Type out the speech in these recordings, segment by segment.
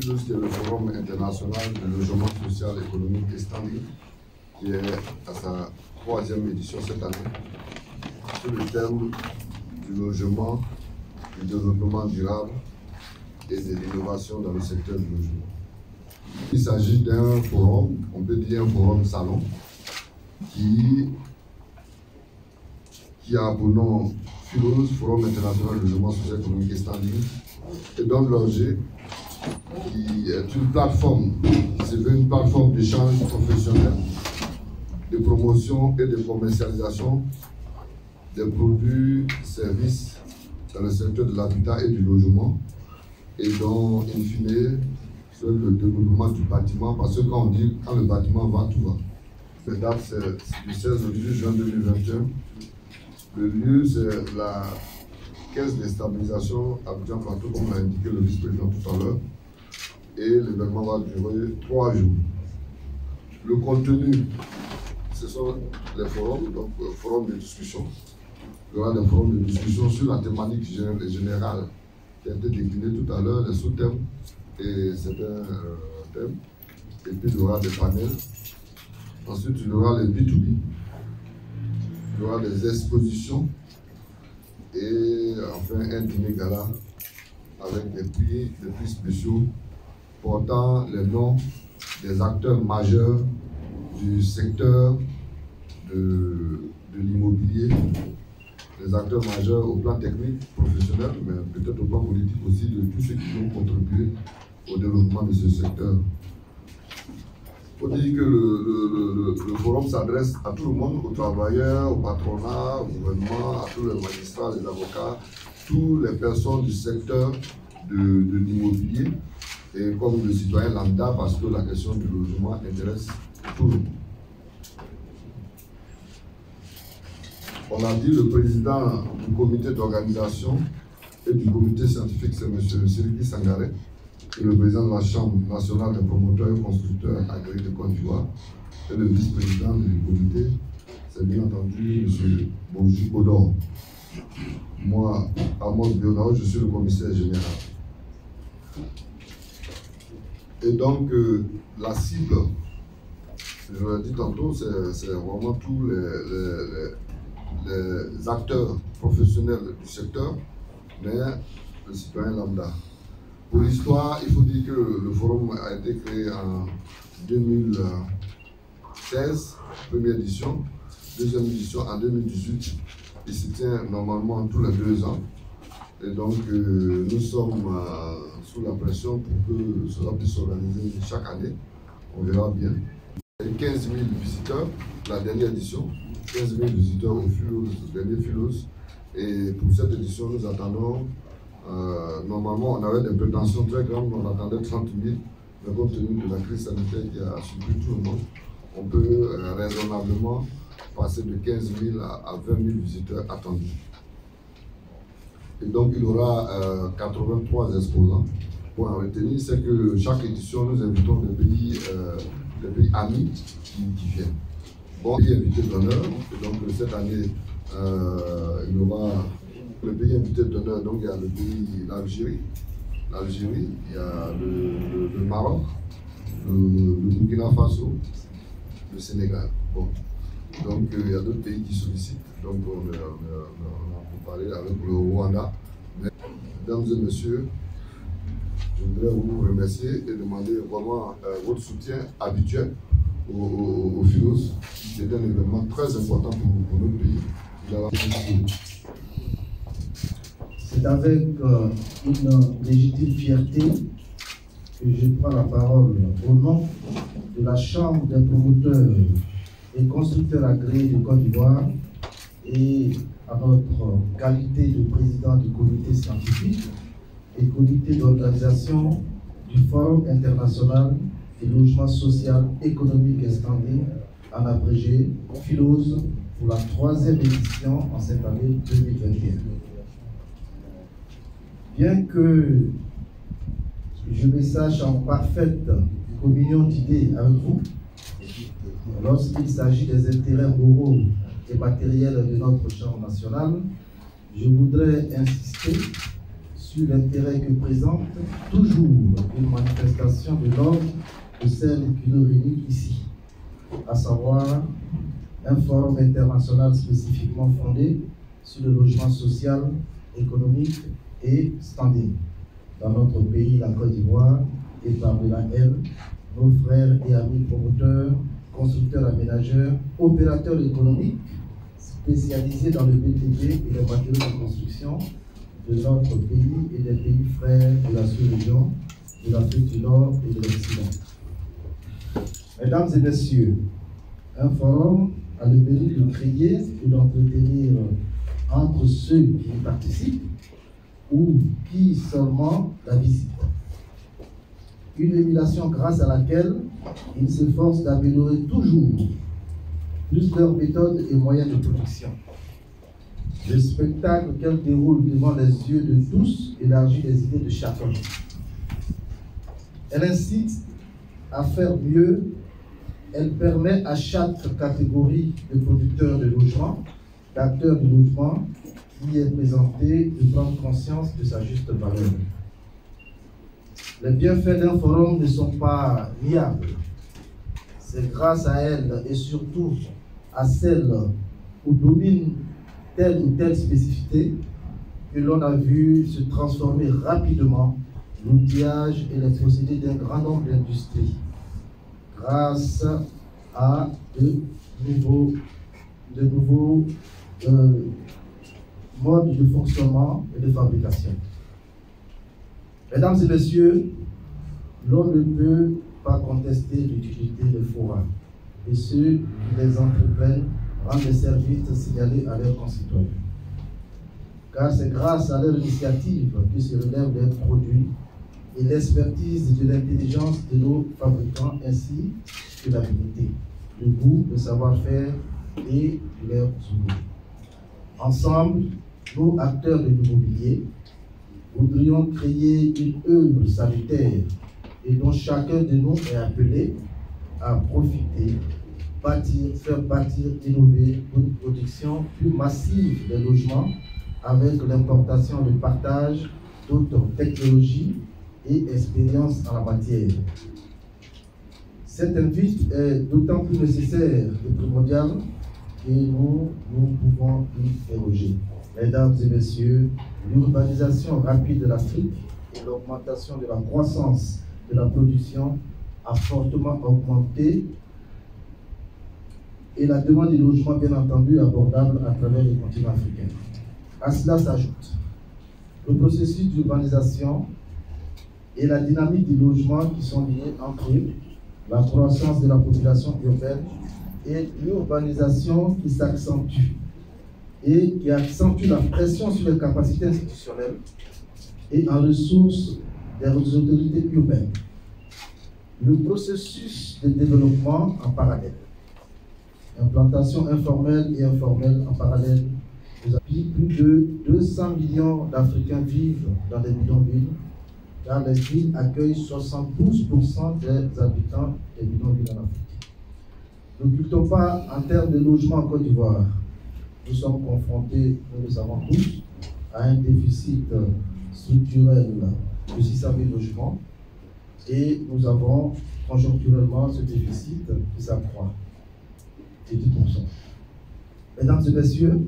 FILOS, qui est le Forum international de logement social, économique et standing, qui est à sa 3e édition cette année, sur le thème du logement, du développement durable et de l'innovation dans le secteur du logement. Il s'agit d'un forum, on peut dire un forum salon, qui a pour nom FILOS, Forum international de logement social, économique et standing, et dont l'objet qui est une plateforme, c'est une plateforme d'échange professionnel, de promotion et de commercialisation des produits, services dans le secteur de l'habitat et du logement, et dont, in fine, sur le développement du bâtiment, parce que quand on dit quand le bâtiment va, tout va. La date, c'est du 16 au 18 juin 2021. Le lieu, c'est la caisse de stabilisation Abidjan Plateau, comme l'a indiqué le vice-président tout à l'heure. Et l'événement va durer 3 jours. Le contenu, ce sont les forums, donc forums de discussion. Il y aura des forums de discussion sur la thématique générale qui a été déclinée tout à l'heure, les sous-thèmes et certains thèmes. Et puis il y aura des panels. Ensuite, il y aura les B2B. Il y aura des expositions. Et enfin, un dîner gala avec des prix spéciaux portant les noms des acteurs majeurs du secteur de l'immobilier, des acteurs majeurs au plan technique, professionnel, mais peut-être au plan politique aussi, de tous ceux qui ont contribué au développement de ce secteur. Il faut dire que le forum s'adresse à tout le monde, aux travailleurs, au patronat, au gouvernement, à tous les magistrats, les avocats, toutes les personnes du secteur de l'immobilier, et comme le citoyen lambda, parce que la question du logement intéresse tout le monde. On a dit le président du comité d'organisation et du comité scientifique, c'est M. Siriki Sangaré, et le président de la Chambre nationale des promoteurs et constructeurs agréés de Côte d'Ivoire, et le vice-président du comité, c'est bien entendu M. Bonjour Odor. Moi, Amos Bionao, je suis le commissaire général. Et donc, la cible, je l'ai dit tantôt, c'est vraiment tous les acteurs professionnels du secteur, mais le citoyen lambda. Pour l'histoire, il faut dire que le forum a été créé en 2016, première édition, deuxième édition en 2018. Il se tient normalement tous les 2 ans. Et donc, nous sommes sous la pression pour que cela puisse s'organiser chaque année. On verra bien. Il y a 15 000 visiteurs, la dernière édition. 15 000 visiteurs au FILOS, au dernier FILOS. Et pour cette édition, nous attendons, normalement, on avait des prétentions très grandes, on attendait 30 000. Mais compte tenu de la crise sanitaire qui a surpris tout le monde, on peut raisonnablement passer de 15 000 à 20 000 visiteurs attendus. Et donc, il y aura 83 exposants. Pour en retenir, c'est que chaque édition, nous invitons des pays amis qui viennent. Bon, il y a invité d'honneur. Donc, cette année, il y aura le pays invité d'honneur. Donc, il y a le pays, l'Algérie, il y a le Maroc, le Burkina Faso, le Sénégal. Bon. Donc, il y a d'autres pays qui sollicitent. Donc, on a parlé avec le Rwanda. Mesdames et messieurs, je voudrais vous remercier et demander vraiment votre soutien habituel au FILOS. C'est un événement très important pour notre pays. C'est avec une légitime fierté que je prends la parole au nom de la Chambre des promoteurs et constructeurs agréés de Côte d'Ivoire et à notre qualité de président du comité scientifique et comité d'organisation du Forum international des logements social, économique et standing, en abrégé FILOS, pour la 3e édition en cette année 2021. Bien que je me sache en parfaite communion d'idées avec vous, lorsqu'il s'agit des intérêts moraux et matériels de notre Chambre nationale, je voudrais insister sur sur l'intérêt que présente toujours une manifestation de l'ordre de celle qui nous réunit ici, à savoir un forum international spécifiquement fondé sur le logement social, économique et standing dans notre pays, la Côte d'Ivoire, et par-delà elle, nos frères et amis promoteurs, constructeurs aménageurs, opérateurs économiques spécialisés dans le BTP et les matériaux de construction de notre pays et des pays frères de la sous-région, de l'Afrique du Nord et de l'Occident. Mesdames et messieurs, un forum a le mérite de créer et d'entretenir entre ceux qui y participent ou qui seulement la visitent. Une émulation grâce à laquelle ils s'efforcent d'améliorer toujours plus leurs méthodes et moyens de production. Le spectacle qu'elle déroule devant les yeux de tous élargit les idées de chacun. Elle incite à faire mieux. Elle permet à chaque catégorie de producteurs de logement, d'acteurs de logement qui est présenté de prendre conscience de sa juste valeur. Les bienfaits d'un forum ne sont pas niables. C'est grâce à elle et surtout à celle où domine telle ou telle spécificité que l'on a vu se transformer rapidement l'outillage et les procédés d'un grand nombre d'industries grâce à de nouveaux modes de fonctionnement et de fabrication. Mesdames et messieurs, l'on ne peut pas contester l'utilité des forats et ceux qui les entreprennent rendent des services signalés à leurs concitoyens. Car c'est grâce à leur initiative que se relèvent les produits et l'expertise de l'intelligence de nos fabricants ainsi que l'habilité, le goût, le savoir-faire et leurs outils. Ensemble, nous, acteurs de l'immobilier, voudrions créer une œuvre salutaire et dont chacun de nous est appelé à profiter, bâtir, faire bâtir, innover une production plus massive des logements avec l'importation et le partage d'autres technologies et expériences en la matière. Cette invite est d'autant plus nécessaire et primordiale que nous pouvons y déroger. Mesdames et messieurs, l'urbanisation rapide de l'Afrique et l'augmentation de la croissance de la production a fortement augmenté et la demande de logements, bien entendu, abordable à travers le continent africain. À cela s'ajoute le processus d'urbanisation et la dynamique du logement qui sont liés entre eux, la croissance de la population urbaine et l'urbanisation qui s'accentue et qui accentue la pression sur les capacités institutionnelles et en ressources des autorités urbaines. Le processus de développement en parallèle, implantation informelle et informelle en parallèle, plus de 200 millions d'Africains vivent dans des bidonvilles, car les villes accueillent 72% des habitants des bidonvilles en Afrique. N'occultons pas en termes de logement en Côte d'Ivoire. Nous sommes confrontés, nous le savons tous, à un déficit structurel de 600 000 logements et nous avons conjoncturellement ce déficit qui s'accroît de 10%. Mesdames et messieurs,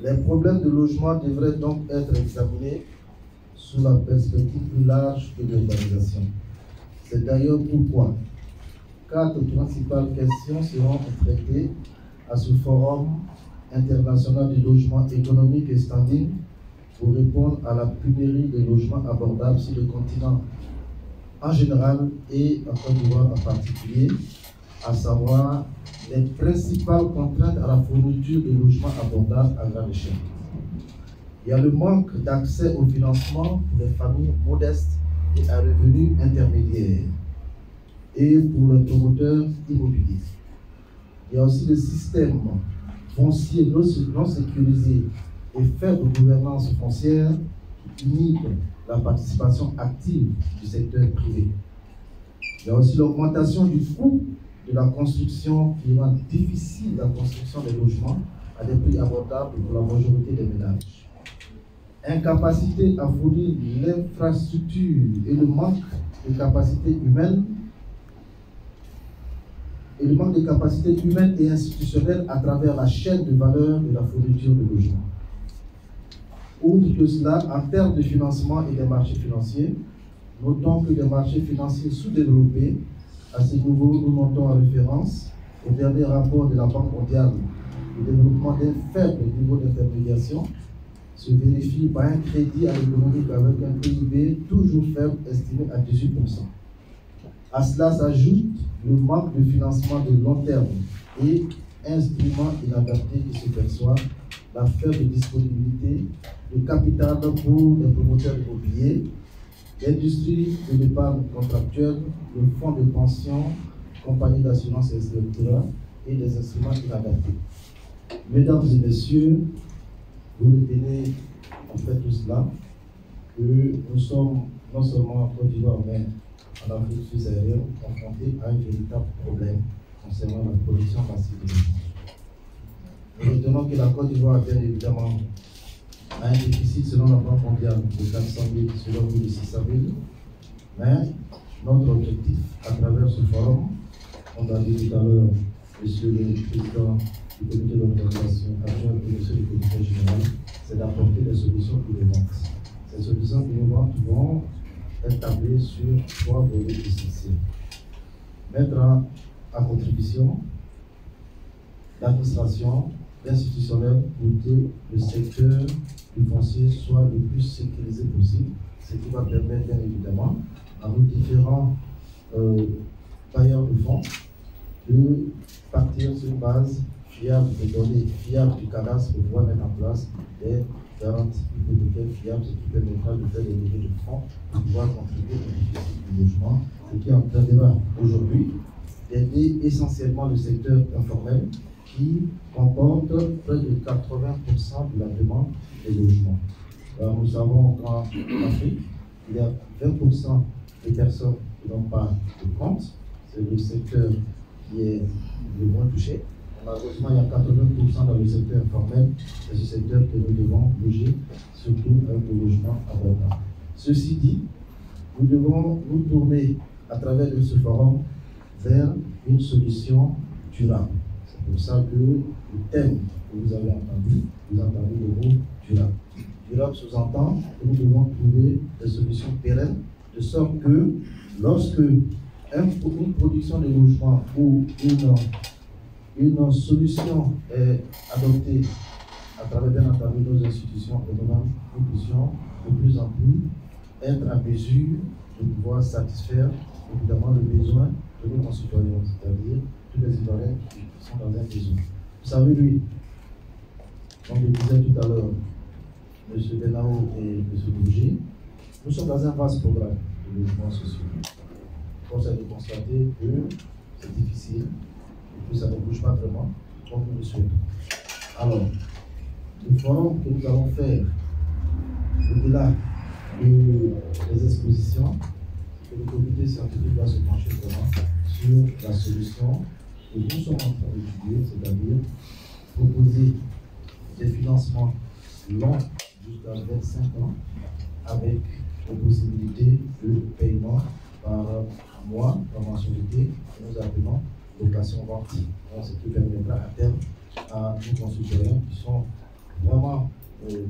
les problèmes de logement devraient donc être examinés sous la perspective plus large que l'urbanisation. C'est d'ailleurs pourquoi 4 principales questions seront traitées à ce forum international du logement économique et standing pour répondre à la pénurie de logements abordables sur le continent en général et en Côte d'Ivoire en particulier, à savoir les principales contraintes à la fourniture de logements abordables à grande échelle. Il y a le manque d'accès au financement pour les familles modestes et à revenus intermédiaires et pour les promoteurs immobiliers. Il y a aussi le système foncier non sécurisé et faible gouvernance foncière qui inhibe la participation active du secteur privé. Il y a aussi l'augmentation du coût de la construction qui rend difficile la construction des logements à des prix abordables pour la majorité des ménages. incapacité à fournir l'infrastructure et le manque de capacité humaine et institutionnelle à travers la chaîne de valeur de la fourniture de logements. Outre que cela, en termes de financement et des marchés financiers, notons que les marchés financiers sous-développés, à ce niveau, nous montons en référence au dernier rapport de la Banque mondiale, le développement d'un faible niveau d'intermédiation se vérifie par un crédit à l'économie avec un PIB toujours faible, estimé à 18%. À cela s'ajoute le manque de financement de long terme et instruments inadaptés qui se perçoivent, la faible disponibilité de capital pour les promoteurs immobiliers, l'industrie de l'épargne contractuelle, le fonds de pension, compagnie d'assurance, etc. et des instruments inadaptés. Mesdames et messieurs, vous retenez en fait tout cela, que nous sommes non seulement en Côte d'Ivoire, mais en Afrique subsaharienne, confrontés à un véritable problème concernant la production massive de logements. Nous retenons que la Côte d'Ivoire, bien évidemment, a un déficit selon la Banque mondiale de 400 000, selon nous de 600 000. Mais notre objectif, à travers ce forum, on a dit tout à l'heure, monsieur le président du comité d'organisation adjoint et monsieur le comité général, c'est d'apporter des solutions innovantes. Ces solutions innovantes vont être tablées sur 3 volets essentiels. Mettre à contribution l'administration institutionnelle pour que le secteur du foncier soit le plus sécurisé possible, ce qui va permettre bien évidemment à nos différents bailleurs de fonds de partir sur une base fiable des données, fiable du cadastre pour pouvoir mettre en place des garanties hypothécaires fiables, ce qui permettra de faire des levées de fonds pour pouvoir contribuer au déficit du logement, ce qui entraînera aujourd'hui d'aider essentiellement le secteur informel qui comporte près de 80% de la demande des logements. Alors nous savons qu'en Afrique, il y a 20% des personnes qui n'ont pas de compte. C'est le secteur qui est le moins touché. Malheureusement, il y a 80% dans le secteur informel. C'est ce secteur que nous devons loger, surtout avec le logement abordable. Ceci dit, nous devons nous tourner à travers de ce forum vers une solution durable. C'est pour ça que le thème que vous avez entendu, vous entendez le mot durable. Durable sous-entend que nous devons trouver des solutions pérennes, de sorte que lorsque une production de logement ou une solution est adoptée à travers bien entendu nos institutions et nous-mêmes, nous puissions de plus en plus être à mesure de pouvoir satisfaire évidemment le besoin de nos concitoyens, c'est-à-dire tous les Ivoiriens qui sont dans un besoin. Vous savez, lui, comme je disais tout à l'heure, M. Benao et M. Bougie, nous sommes dans un vaste programme de logements sociaux. Force est de constater que c'est difficile et que ça ne bouge pas vraiment comme nous le souhaitons. Alors, le forum que nous allons faire, au-delà des expositions, que le comité scientifique va se pencher vraiment sur la solution que nous sommes en train d'étudier, c'est-à-dire proposer des financements longs jusqu'à 25 ans avec des possibilités de paiement par mois, par mensualité, que nous appelons location-vente. Ce qui permettra à terme à nos concitoyens qui sont vraiment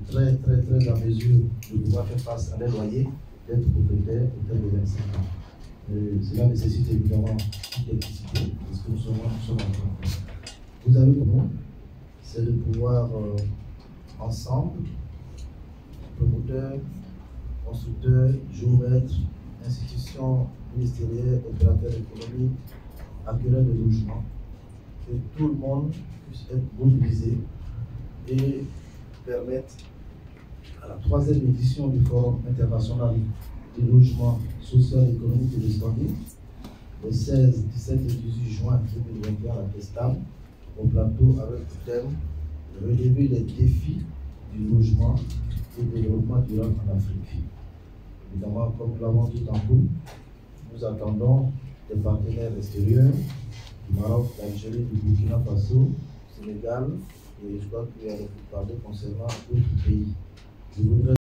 très à mesure de pouvoir faire face à des loyers, d'être propriétaires au terme de 25 ans. Cela nécessite évidemment une technicité, parce que nous sommes en train de faire. Vous avez pour nous, c'est de pouvoir ensemble, promoteurs, constructeurs, géomètres, institutions ministérielles, opérateurs économiques, acquéreurs de logements, que tout le monde puisse être mobilisé et permettre à la 3e édition du Forum international du logement social, économique et de standing, le 16, 17 et 18 juin 2021 à Pestam, au plateau avec le thème relever les défis du logement et du développement durable en Afrique. Évidemment, comme nous l'avons dit tantôt, nous attendons des partenaires extérieurs du Maroc, d'Algérie, du Burkina Faso, du Sénégal, et je crois qu'il y a beaucoup parlé concernant d'autres pays. Je voudrais